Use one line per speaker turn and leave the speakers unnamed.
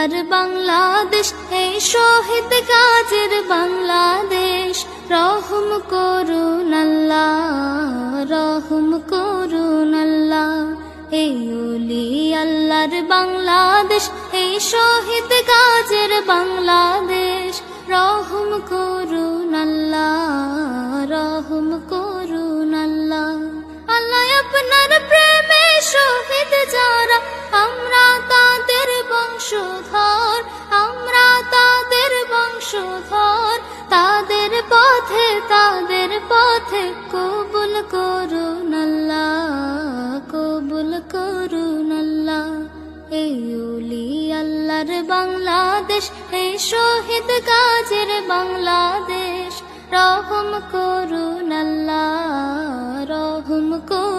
আল্লাহর বাংলাদেশ, এই শহীদ গাজীর বাংলাদেশ। রহম করুন আল্লাহ, রহম করুন আল্লাহ। এই ওলি আল্লাহর বাংলাদেশ, এই শহীদ গাজীর বাংলাদেশ। রহম করুন আল্লাহ, রহম করুন আল্লাহ। আল্লাহ আপনার প্রেমে শহীদ যারা, আমরা তাদের বংশধর, আমরা তাদের বংশধর। তাদের পথে কবুল করুন আল্লাহ, কবুল করুন আল্লাহ। এই ওলি আল্লাহর বাংলাদেশ, এই শহীদ গাজীর বাংলাদেশ। রহম করুন আল্লাহ, রহম করুন।